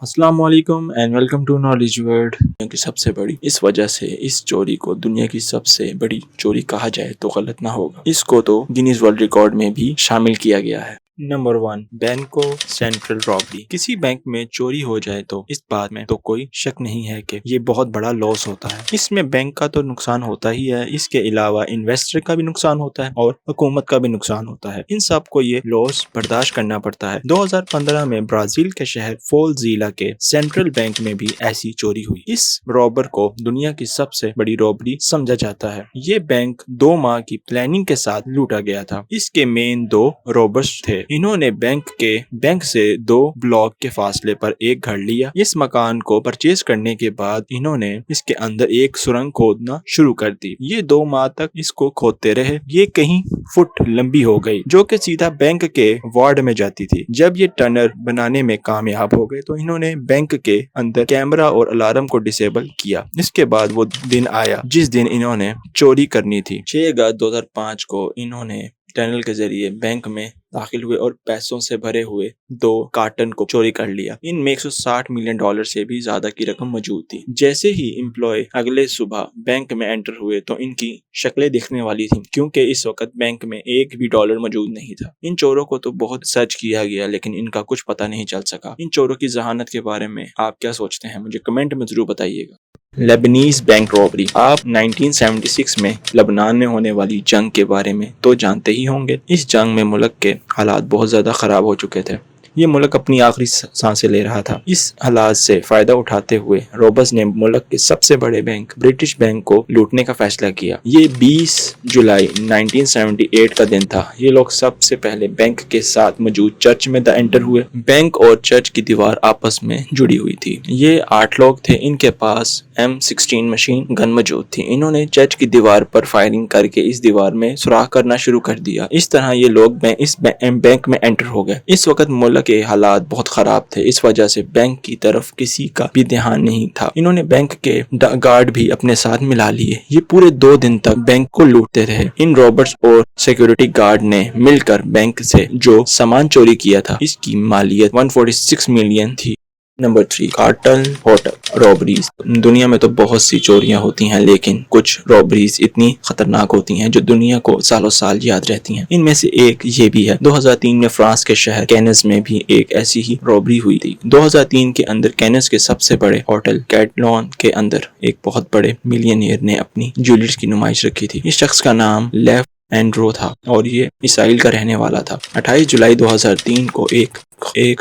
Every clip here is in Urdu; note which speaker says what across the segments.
Speaker 1: السلام علیکم and welcome to knowledge world. دنیا کی سب سے بڑی اس وجہ سے اس چوری کو دنیا کی سب سے بڑی چوری کہا جائے تو غلط نہ ہوگا. اس کو تو گینیز ورلڈ ریکارڈ میں بھی شامل کیا گیا ہے. Number 1 Banco Central robbery. کسی بینک میں چوری ہو جائے تو اس بات میں تو کوئی شک نہیں ہے کہ یہ بہت بڑا لاس ہوتا ہے. اس میں بینک کا تو نقصان ہوتا ہی ہے, اس کے علاوہ انویسٹر کا بھی نقصان ہوتا ہے اور حکومت کا بھی نقصان ہوتا ہے. ان سب کو یہ لاس برداشت کرنا پڑتا ہے. 2015 میں برازیل کے شہر فول ضلع کے سینٹرل بینک میں بھی ایسی چوری ہوئی. اس رابر کو دنیا کی سب سے بڑی رابری سمجھا جاتا ہے. یہ بینک 2 ماہ کی پلاننگ کے ساتھ لوٹا گیا تھا. اس کے مین 2 رابرز تھے. انہوں نے بینک سے 2 بلاک کے فاصلے پر ایک گھر لیا. اس مکان کو پرچیز کرنے کے بعد انہوں نے اس کے اندر ایک سرنگ کھودنا شروع کر دی. یہ 2 ماہ تک اس کو کھودتے رہے. یہ کہیں فٹ لمبی ہو گئی جو کہ سیدھا بینک کے وارڈ میں جاتی تھی. جب یہ ٹنل بنانے میں کامیاب ہو گئے تو انہوں نے بینک کے اندر کیمرہ اور الارم کو ڈسیبل کیا. اس کے بعد وہ دن آیا جس دن انہوں نے چوری کرنی تھی. 6 اگست 2005 کو انہوں نے ٹنل کے ذریعے بینک میں داخل ہوئے اور پیسوں سے بھرے ہوئے 2 کارٹن کو چوری کر لیا. ان میں $160 ملین سے بھی زیادہ کی رقم موجود تھی. جیسے ہی امپلائی اگلے صبح بینک میں انٹر ہوئے تو ان کی شکلیں دکھنے والی تھیں کیونکہ اس وقت بینک میں $1 بھی موجود نہیں تھا. ان چوروں کو تو بہت سرچ کیا گیا لیکن ان کا کچھ پتہ نہیں چل سکا. ان چوروں کی ذہانت کے بارے میں آپ کیا سوچتے ہیں؟ مجھے کمنٹ میں ضرور بتائیے گا. لیبنیز بینک رابری. آپ 1976 میں لبنان میں ہونے والی جنگ کے بارے میں تو جانتے ہی ہوں گے. اس جنگ میں ملک کے حالات بہت زیادہ خراب ہو چکے تھے. یہ ملک اپنی آخری سانسیں لے رہا تھا. اس حالات سے فائدہ اٹھاتے ہوئے روبرز نے ملک کے سب سے بڑے بینک برٹش بینک کو لوٹنے کا فیصلہ کیا. یہ 20 جولائی 1978 کا دن تھا. یہ لوگ سب سے پہلے بینک کے ساتھ موجود چرچ میں انٹر ہوئے. بینک اور چرچ کی دیوار آپس میں جڑی ہوئی تھی. یہ 8 لوگ تھے. ان کے پاس M16 مشین گن موجود تھی. انہوں نے چرچ کی دیوار پر فائرنگ کر کے اس دیوار میں سوراخ کرنا شروع کر دیا. اس طرح یہ لوگ اس بینک میں انٹر ہو گئے. اس وقت ملک کے حالات بہت خراب تھے. اس وجہ سے بینک کی طرف کسی کا بھی دھیان نہیں تھا. انہوں نے بینک کے گارڈ بھی اپنے ساتھ ملا لیے. یہ پورے 2 دن تک بینک کو لوٹتے رہے. ان رابرز اور سیکیورٹی گارڈ نے مل کر بینک سے جو سامان چوری کیا تھا اس کی مالیت $146 ملین تھی. Number 3 Carlton hotel robberies. دنیا میں تو بہت سی چوریاں ہوتی ہیں لیکن کچھ رابریز اتنی خطرناک ہوتی ہیں جو دنیا کو سالوں سال یاد رہتی ہیں. ان میں سے ایک یہ بھی ہے. 2003 میں فرانس کے شہر کینز میں بھی ایک ایسی ہی رابری ہوئی تھی. 2003 کے اندر کینز کے سب سے بڑے ہوٹل کیٹلون کے اندر ایک بہت بڑے ملینئر نے اپنی جیولریز کی نمائش رکھی تھی. اس شخص کا نام لیف اینڈرو تھا اور یہ اسرائیل کا رہنے والا تھا. 28 جولائی 2003 کو ایک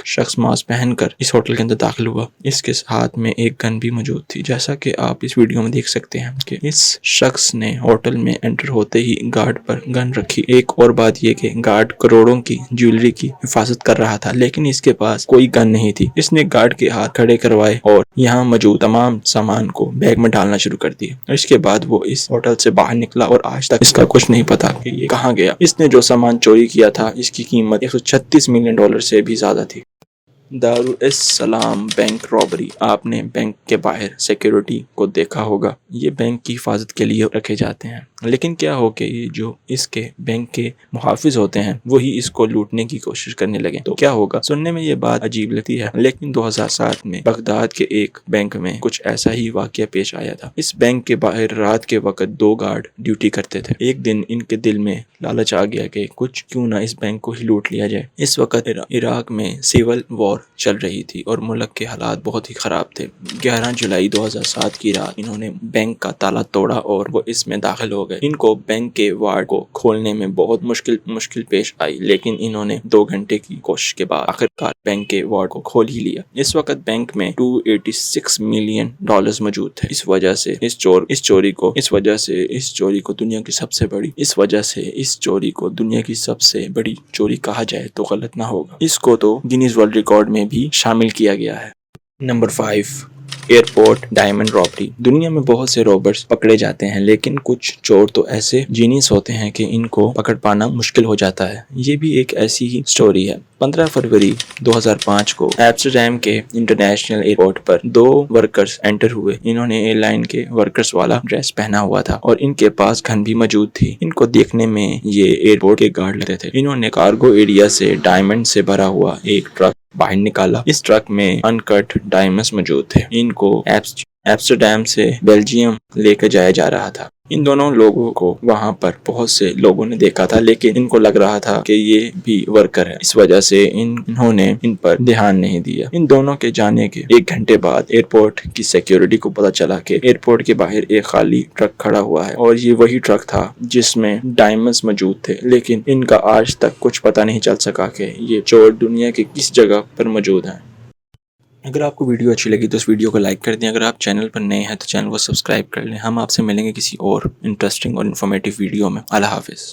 Speaker 1: شخص ماسک پہن کر اس ہوٹل کے اندر داخل ہوا. اس کے ہاتھ میں ایک گن بھی موجود تھی. جیسا کہ آپ اس ویڈیو میں دیکھ سکتے ہیں کہ اس شخص نے ہوٹل میں انٹر ہوتے ہی گارڈ پر گن رکھی. ایک اور بات یہ کہ گارڈ کروڑوں کی جیولری کی حفاظت کر رہا تھا لیکن اس کے پاس کوئی گن نہیں تھی. اس نے گارڈ کے ہاتھ کھڑے کروائے اور یہاں موجود تمام سامان کو بیگ میں ڈالنا شروع کر دیا. اس کے بعد وہ اس ہوٹل سے باہر نکلا اور آج تک اس کا کچھ نہیں پتا کہ یہ کہاں گیا. اس نے جو سامان چوری کیا تھا اس کی قیمت $136 ملین سے بھی زیادہ تھی. دارالسلام بینک رابری. آپ نے بینک کے باہر سیکیورٹی کو دیکھا ہوگا. یہ بینک کی حفاظت کے لیے رکھے جاتے ہیں لیکن کیا ہو کہ یہ جو اس کے بینک کے محافظ ہوتے ہیں وہی اس کو لوٹنے کی کوشش کرنے لگے تو کیا ہوگا. سننے میں یہ بات عجیب لگتی ہے لیکن 2007 میں بغداد کے ایک بینک میں کچھ ایسا ہی واقعہ پیش آیا تھا. اس بینک کے باہر رات کے وقت 2 گارڈ ڈیوٹی کرتے تھے. ایک دن ان کے دل میں لالچ آ گیا کہ کچھ کیوں نہ اس بینک کو ہی لوٹ لیا جائے. اس وقت عراق میں سیول وار چل رہی تھی اور ملک کے حالات بہت ہی خراب تھے. 11 جولائی 2007 کی رات انہوں نے بینک کا تالا توڑا اور وہ اس میں داخل ہو گئے. ان کو بینک کے وارڈ کو کھولنے میں بہت مشکل پیش آئی لیکن انہوں نے 2 گھنٹے کی کوشش کے بعد آخرکار بینک کے وارڈ کو کھول ہی لیا. اس وقت بینک میں $286 ملین موجود تھے. اس وجہ سے اس چوری کو دنیا کی سب سے بڑی چوری کہا جائے تو غلط نہ ہوگا. اس کو تو گینیز ورلڈ ریکارڈ میں بھی شامل کیا گیا ہے. Number 5 airport diamond robbery. دنیا میں بہت سے رابرز پکڑے جاتے ہیں لیکن کچھ چور تو ایسے جینیس ہوتے ہیں کہ ان کو پکڑ پانا مشکل ہو جاتا ہے. یہ بھی ایک ایسی ہی سٹوری ہے. 15 فروری 2005 کو ایمسٹرڈیم کے انٹرنیشنل ایئرپورٹ پر 2 ورکرز انٹر ہوئے. انہوں نے ایئر لائن کے ورکرز والا ڈریس پہنا ہوا تھا اور ان کے پاس گن بھی موجود تھی. ان کو دیکھنے میں یہ ایئرپورٹ کے گارڈ لگتے تھے. انہوں نے کارگو ایریا سے ڈائمنڈ سے بھرا ہوا ایک ٹرک باہر نکالا۔ اس ٹرک میں انکٹ ڈائمنڈز موجود تھے۔ ان کو ایمسٹرڈیم سے بیلجیم لے کر جایا جا رہا تھا۔ ان دونوں لوگوں کو وہاں پر بہت سے لوگوں نے دیکھا تھا، لیکن ان کو لگ رہا تھا کہ یہ بھی ورکر ہے، اس وجہ سے انہوں نے ان پر دھیان نہیں دیا۔ ان دونوں کے جانے کے 1 گھنٹے بعد ایئرپورٹ کی سیکیورٹی کو پتا چلا کہ ایئرپورٹ کے باہر ایک خالی ٹرک کھڑا ہوا ہے اور یہ وہی ٹرک تھا جس میں ڈائمنڈز موجود تھے، لیکن ان کا آج تک کچھ پتا نہیں چل سکا کہ یہ چور دنیا کے کس جگہ پر موجود ہیں۔ اگر آپ کو ویڈیو اچھی لگی تو اس ویڈیو کو لائک کر دیں۔ اگر آپ چینل پر نئے ہیں تو چینل کو سبسکرائب کر لیں۔ ہم آپ سے ملیں گے کسی اور انٹرسٹنگ اور انفارمیٹیو ویڈیو میں۔ اللہ حافظ۔